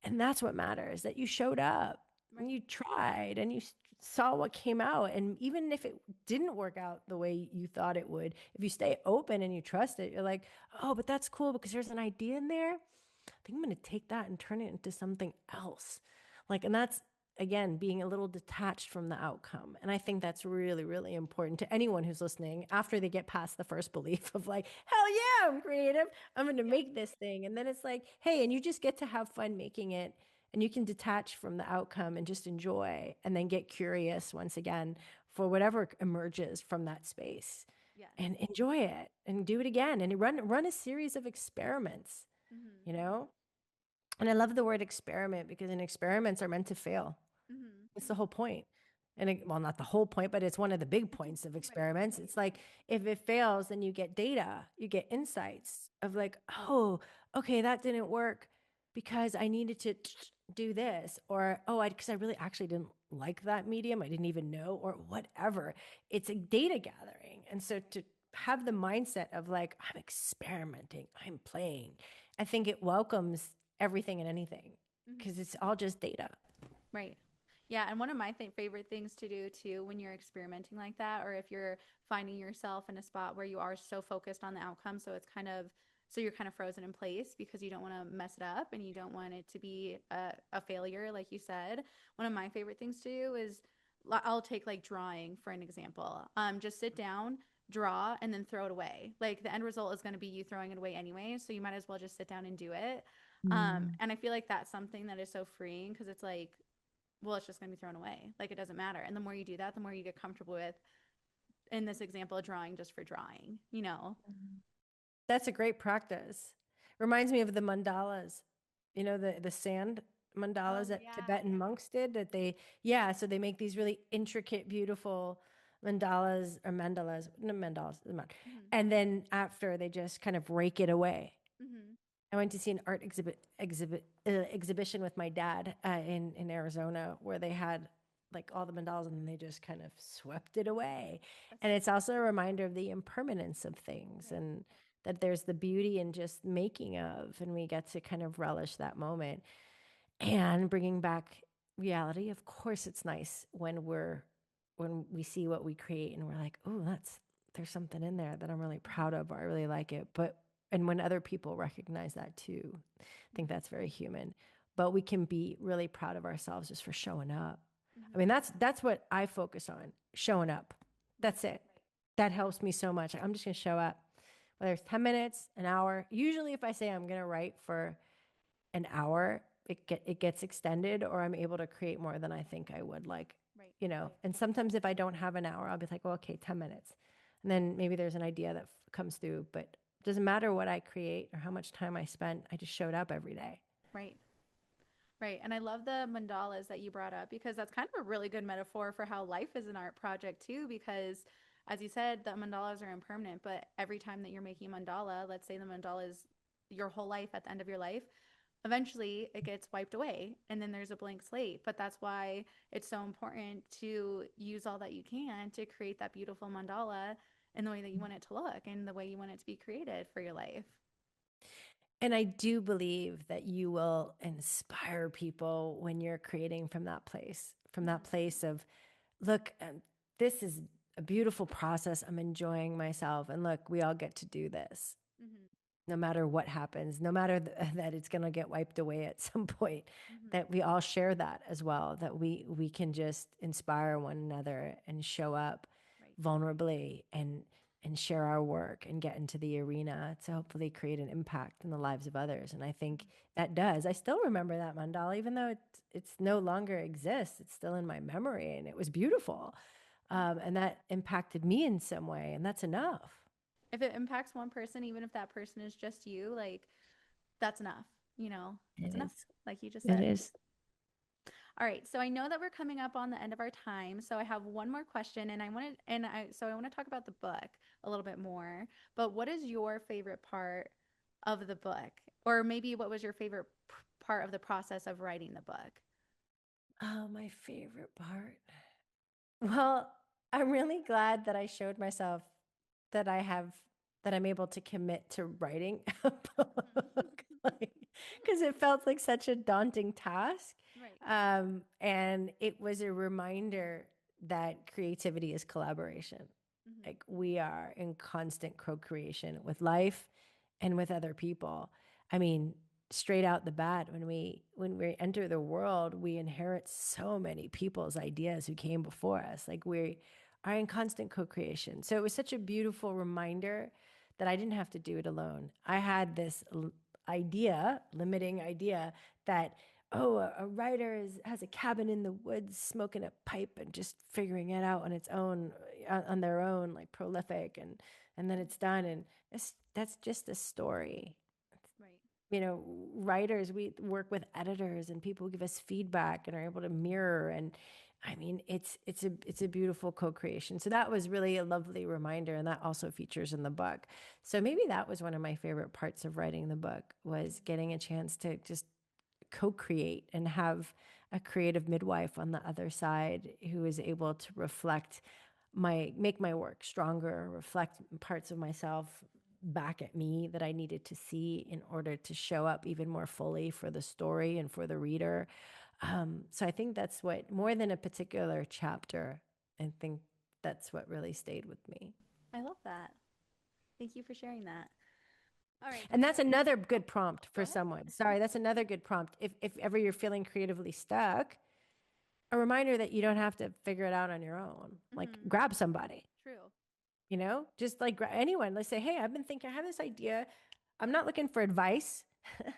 And that's what matters, that you showed up and Right. you tried and you saw what came out. And even if it didn't work out the way you thought it would, if you stay open and you trust it, you're like, oh, but that's cool because there's an idea in there. I think I'm going to take that and turn it into something else. Like, and that's, again, being a little detached from the outcome. And I think that's really, really important to anyone who's listening after they get past the first belief of like, hell yeah, I'm creative. I'm going to Yeah. make this thing. And then it's like, hey, and you just get to have fun making it. And you can detach from the outcome and just enjoy and then get curious once again for whatever emerges from that space Yes. and enjoy it and do it again and run a series of experiments, Mhm. you know? And I love the word experiment because experiments are meant to fail. Mhm. It's the whole point. And well, not the whole point, but it's one of the big points of Right. experiments. It's like if it fails, then you get data, you get insights of like, oh, okay, that didn't work because I needed to do this, or oh, because I really actually didn't like that medium, I didn't even know, or whatever. It's a data gathering, and so to have the mindset of like, I'm experimenting, I'm playing, I think it welcomes everything and anything Mm-hmm. because it's all just data. Right. Yeah, and one of my favorite things to do too when you're experimenting like that, or if you're finding yourself in a spot where you are so focused on the outcome, so you're kind of frozen in place because you don't want to mess it up and you don't want it to be a failure, like you said. One of my favorite things to do is I'll take like drawing for an example. Just sit down, draw, and then throw it away. Like the end result is going to be you throwing it away anyway, so you might as well just sit down and do it. Mm. And I feel like that's something that is so freeing because it's like, well, it's just going to be thrown away. Like it doesn't matter. And the more you do that, the more you get comfortable with, in this example, drawing just for drawing, you know? That's a great practice. Reminds me of the mandalas, the sand mandalas Oh, that yeah, Tibetan yeah. monks did that yeah, so they make these really intricate, beautiful mandalas or mandalas, no mandalas, doesn't matter. Mm-hmm. And then after they just kind of rake it away. Mm-hmm. I went to see an art exhibition with my dad in Arizona where they had like all the mandalas and then they just kind of swept it away. That's And so it's also a reminder of the impermanence of things right. and that there's the beauty in just making of, and we get to kind of relish that moment and bringing back reality. Of course, it's nice when we see what we create and we're like, oh, there's something in there that I'm really proud Mm-hmm. of, or I really like it. But and when other people recognize that too, I think Mm-hmm. that's very human. But we can be really proud of ourselves just for showing up. I mean, Mm-hmm. that's what I focus on, showing up. Right. That's it. That helps me so much. I'm just gonna show up, whether it's 10 minutes, an hour. Usually, if I say I'm gonna write for an hour, it gets extended, or I'm able to create more than I think I would. Like, Right. and sometimes if I don't have an hour, I'll be like, well, okay, 10 minutes, and then maybe there's an idea that comes through. But it doesn't matter what I create or how much time I spent. I just showed up every day. Right. Right. And I love the mandalas that you brought up because that's kind of a really good metaphor for how life is an art project too. Because as you said, the mandalas are impermanent, but every time that you're making a mandala, let's say the mandala is your whole life at the end of your life, eventually it gets wiped away and then there's a blank slate. But that's why it's so important to use all that you can to create that beautiful mandala in the way that you want it to look and the way you want it to be created for your life. And I do believe that you will inspire people when you're creating from that Mm-hmm. place of, look, this is a beautiful process. I'm enjoying myself. And look, we all get to do this Mm-hmm. no matter what happens, no matter that it's going to get wiped away at some point, Mm-hmm. that we all share that as well, that we can just inspire one another and show up Right. vulnerably and share our work and get into the arena to hopefully create an impact in the lives of others. And I think Mm-hmm. that does. I still remember that mandala, even though it's no longer exists. It's still in my memory, and it was beautiful, Yeah. and that impacted me in some way, and that's enough. If it impacts one person, even if that person is just you, like that's enough, you know, It that's enough, is. like you just It said. is. All right. So I know that we're coming up on the end of our time. So I have one more question so I want to talk about the book a little bit more. But what is your favorite part of the book? Or maybe what was your favorite part of the process of writing the book? Oh, my favorite part. Well, I'm really glad that I showed myself that I have that I'm able to commit to writing a Mhm. book, like, because it felt like such a daunting task. Right. And it was a reminder that creativity is collaboration. Hmm. Like we are in constant co-creation with life and with other people. I mean, straight out the bat, when we enter the world, we inherit so many people's ideas who came before us. Like we are in constant co-creation. So it was such a beautiful reminder that I didn't have to do it alone. I had this limiting idea that, oh, a writer has a cabin in the woods smoking a pipe and just figuring it out on its own, on their own, like prolific, and then it's done. And that's just a story. Right. Writers, we work with editors and people give us feedback and are able to mirror. And I mean, it's a beautiful co-creation. So that was really a lovely reminder, and that also features in the book. So maybe that was one of my favorite parts of writing the book, was getting a chance to just co-create and have a creative midwife on the other side who is able to reflect make my work stronger, reflect parts of myself back at me that I needed to see in order to show up even more fully for the story and for the reader. So I think that's what, more than a particular chapter, I think that's what really stayed with me. I love that. Thank you for sharing that. All right. And that's another good prompt Go for ahead. someone. Sorry, that's another good prompt. If ever you're feeling creatively stuck, a reminder that you don't have to figure it out on your own. Like Mm-hmm. grab somebody, True. just like anyone. Let's say, hey, I've been thinking, I have this idea. I'm not looking for advice, but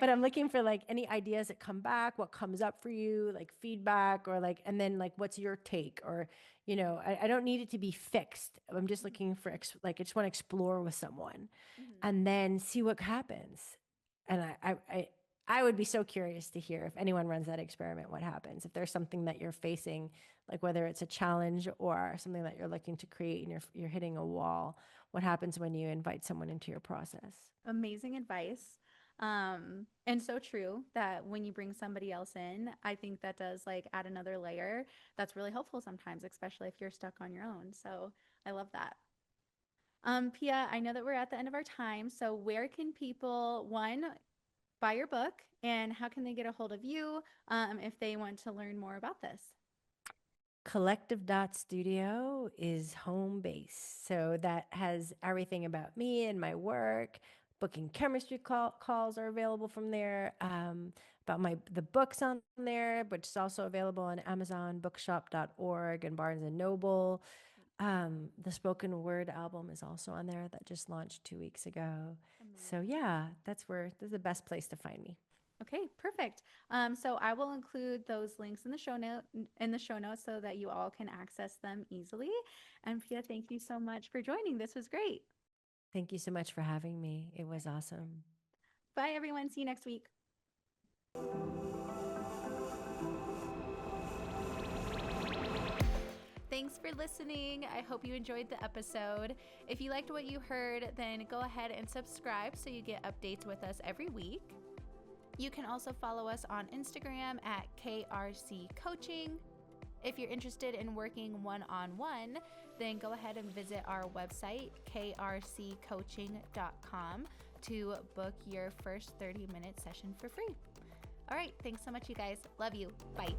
Right. I'm looking for like any ideas that come back, what comes up for you, like feedback, or like, and then like, what's your take? Or, I don't need it to be fixed. I'm just Mm-hmm. looking for, like, I just want to explore with someone Mm-hmm. and then see what happens. And I would be so curious to hear if anyone runs that experiment, what happens. If there's something that you're facing, like whether it's a challenge or something that you're looking to create and you're hitting a wall, what happens when you invite someone into your process? Amazing advice. And so true that when you bring somebody else in, I think that does like add another layer that's really helpful sometimes, especially if you're stuck on your own. So I love that. Pia, I know that we're at the end of our time. So where can people, one, buy your book, and how can they get a hold of you if they want to learn more about this? Kollektiv Studio is home base. So that has everything about me and my work. Booking chemistry calls are available from there. About the books on there, but it's also available on Amazon, bookshop.org, and Barnes and Noble. The spoken word album is also on there that just launched 2 weeks ago. So Amazing. yeah, that's the best place to find me. Okay, perfect. So I will include those links in the show notes so that you all can access them easily. And Pia, thank you so much for joining. This was great. Thank you so much for having me. It was awesome. Bye, everyone. See you next week. Thanks for listening. I hope you enjoyed the episode. If you liked what you heard, then go ahead and subscribe so you get updates with us every week. You can also follow us on Instagram at KRC Coaching. If you're interested in working one-on-one, then go ahead and visit our website, krccoaching.com, to book your first 30-minute session for free. All right, thanks so much, you guys. Love you. Bye.